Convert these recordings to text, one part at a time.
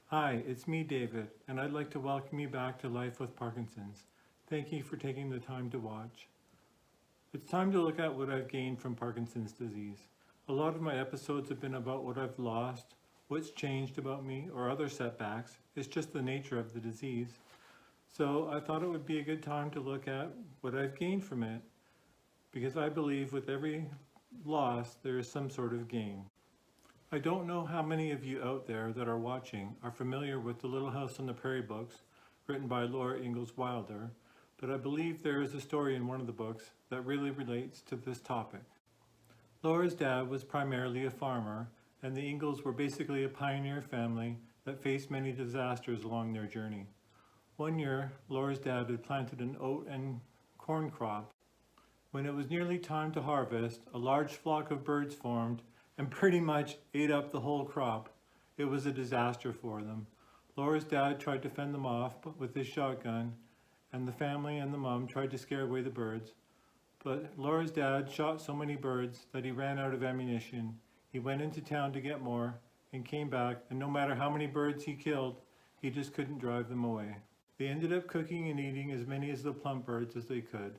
Hi, it's me, David, and I'd like to welcome you back to Life with Parkinson's. Thank you for taking the time to watch. It's time to look at what I've gained from Parkinson's disease. A lot of my episodes have been about what I've lost, what's changed about me, or other setbacks. It's just the nature of the disease. So I thought it would be a good time to look at what I've gained from it, because I believe with every loss, there is some sort of gain. I don't know how many of you out there that are watching are familiar with the Little House on the Prairie books written by Laura Ingalls Wilder, but I believe there is a story in one of the books that really relates to this topic. Laura's dad was primarily a farmer, and the Ingalls were basically a pioneer family that faced many disasters along their journey. One year, Laura's dad had planted an oat and corn crop. When it was nearly time to harvest, a large flock of birds formed and pretty much ate up the whole crop. It was a disaster for them. Laura's dad tried to fend them off with his shotgun, and the family and the mom tried to scare away the birds. But Laura's dad shot so many birds that he ran out of ammunition. He went into town to get more and came back, and no matter how many birds he killed, he just couldn't drive them away. They ended up cooking and eating as many of the plump birds as they could.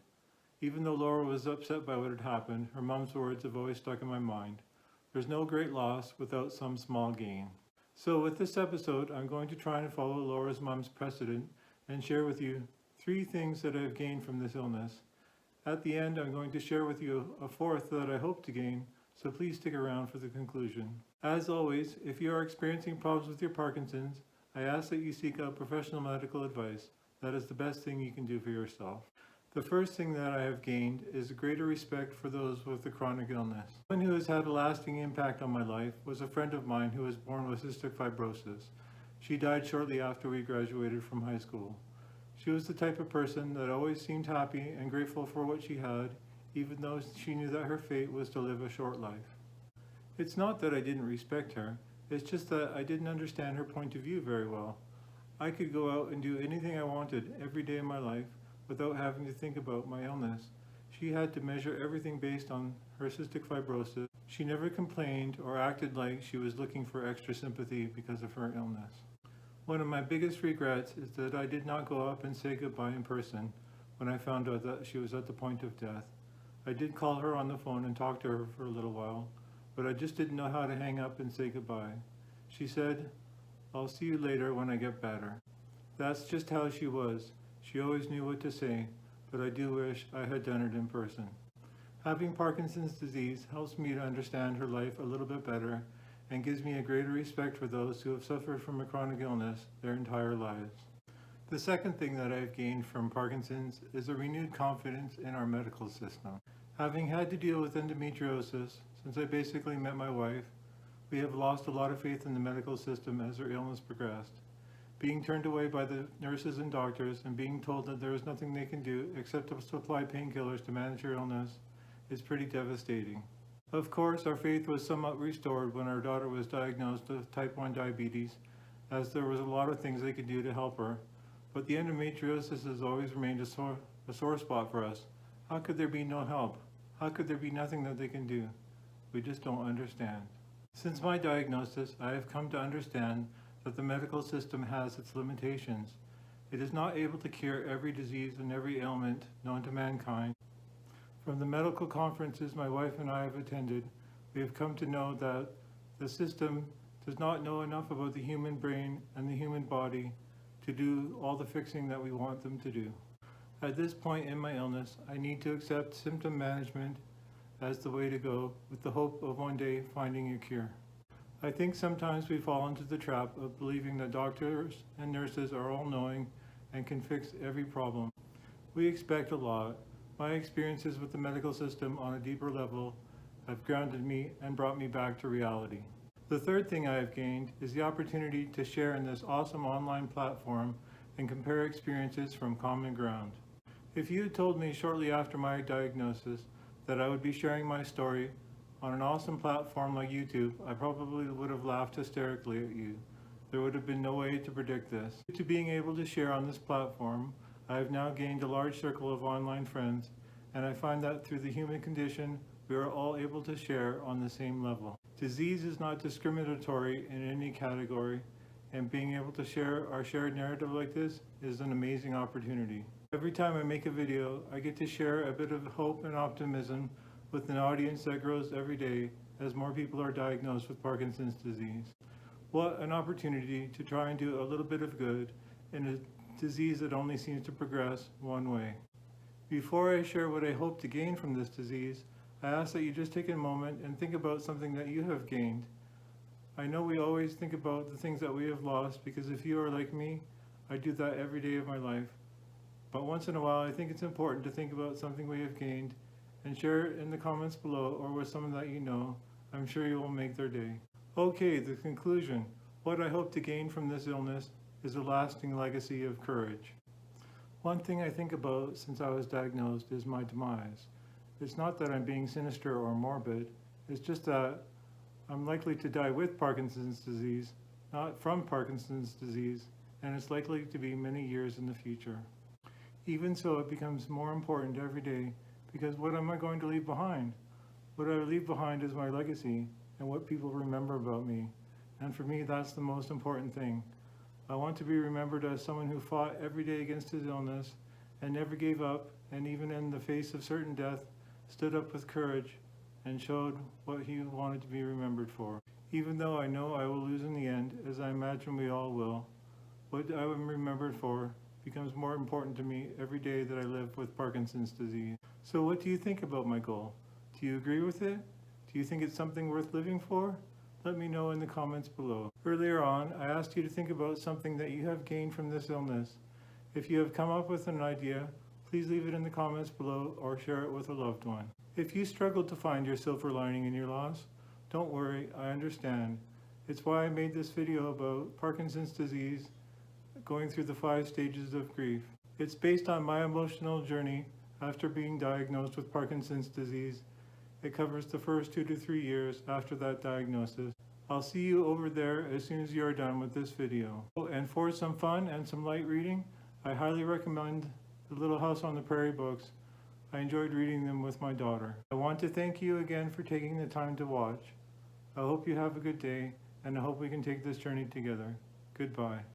Even though Laura was upset by what had happened, her mom's words have always stuck in my mind. There's no great loss without some small gain. So with this episode, I'm going to try and follow Laura's mom's precedent and share with you 3 things that I've gained from this illness. At the end, I'm going to share with you a 4th that I hope to gain, so please stick around for the conclusion. As always, if you are experiencing problems with your Parkinson's, I ask that you seek out professional medical advice. That is the best thing you can do for yourself. The first thing that I have gained is a greater respect for those with a chronic illness. One who has had a lasting impact on my life was a friend of mine who was born with cystic fibrosis. She died shortly after we graduated from high school. She was the type of person that always seemed happy and grateful for what she had, even though she knew that her fate was to live a short life. It's not that I didn't respect her, it's just that I didn't understand her point of view very well. I could go out and do anything I wanted every day of my life, without having to think about my illness. She had to measure everything based on her cystic fibrosis. She never complained or acted like she was looking for extra sympathy because of her illness. One of my biggest regrets is that I did not go up and say goodbye in person when I found out that she was at the point of death. I did call her on the phone and talk to her for a little while, but I just didn't know how to hang up and say goodbye. She said, "I'll see you later when I get better." That's just how she was. She always knew what to say, but I do wish I had done it in person. Having Parkinson's disease helps me to understand her life a little bit better and gives me a greater respect for those who have suffered from a chronic illness their entire lives. The second thing that I've gained from Parkinson's is a renewed confidence in our medical system. Having had to deal with endometriosis since I basically met my wife, we have lost a lot of faith in the medical system as her illness progressed. Being turned away by the nurses and doctors and being told that there was nothing they can do except to supply painkillers to manage her illness is pretty devastating. Of course, our faith was somewhat restored when our daughter was diagnosed with type 1 diabetes, as there was a lot of things they could do to help her. But the endometriosis has always remained a sore spot for us. How could there be no help? How could there be nothing that they can do? We just don't understand. Since my diagnosis, I have come to understand that the medical system has its limitations. It is not able to cure every disease and every ailment known to mankind. From the medical conferences my wife and I have attended, we have come to know that the system does not know enough about the human brain and the human body to do all the fixing that we want them to do. At this point in my illness, I need to accept symptom management as the way to go, with the hope of one day finding a cure. I think sometimes we fall into the trap of believing that doctors and nurses are all-knowing and can fix every problem. We expect a lot. My experiences with the medical system on a deeper level have grounded me and brought me back to reality. The third thing I have gained is the opportunity to share in this awesome online platform and compare experiences from common ground. If you had told me shortly after my diagnosis that I would be sharing my story on an awesome platform like YouTube, I probably would have laughed hysterically at you. There would have been no way to predict this. To being able to share on this platform, I have now gained a large circle of online friends, and I find that through the human condition, we are all able to share on the same level. Disease is not discriminatory in any category. and being able to share our shared narrative like this is an amazing opportunity. Every time I make a video, I get to share a bit of hope and optimism with an audience that grows every day as more people are diagnosed with Parkinson's disease. What an opportunity to try and do a little bit of good in a disease that only seems to progress one way. Before I share what I hope to gain from this disease, I ask that you just take a moment and think about something that you have gained. I know we always think about the things that we have lost, because if you are like me, I do that every day of my life. But once in a while, I think it's important to think about something we have gained and share it in the comments below or with someone that you know. I'm sure you will make their day. Okay, the conclusion. What I hope to gain from this illness is a lasting legacy of courage. One thing I think about since I was diagnosed is my demise. It's not that I'm being sinister or morbid, it's just that I'm likely to die with Parkinson's disease, not from Parkinson's disease, and it's likely to be many years in the future. Even so, it becomes more important every day, because what am I going to leave behind? What I leave behind is my legacy and what people remember about me. And for me, that's the most important thing. I want to be remembered as someone who fought every day against his illness and never gave up, and even in the face of certain death, stood up with courage and showed what he wanted to be remembered for. Even though I know I will lose in the end, as I imagine we all will, what I am remembered for becomes more important to me every day that I live with Parkinson's disease. So what do you think about my goal? Do you agree with it? Do you think it's something worth living for? Let me know in the comments below. Earlier on, I asked you to think about something that you have gained from this illness. If you have come up with an idea, please leave it in the comments below or share it with a loved one. If you struggled to find your silver lining in your loss, don't worry, I understand. It's why I made this video about Parkinson's disease, going through the 5 stages of grief. It's based on my emotional journey after being diagnosed with Parkinson's disease. It covers the first 2 to 3 years after that diagnosis. I'll see you over there as soon as you are done with this video. Oh, and for some fun and some light reading, I highly recommend the Little House on the Prairie books. I enjoyed reading them with my daughter. I want to thank you again for taking the time to watch. I hope you have a good day, and I hope we can take this journey together. Goodbye.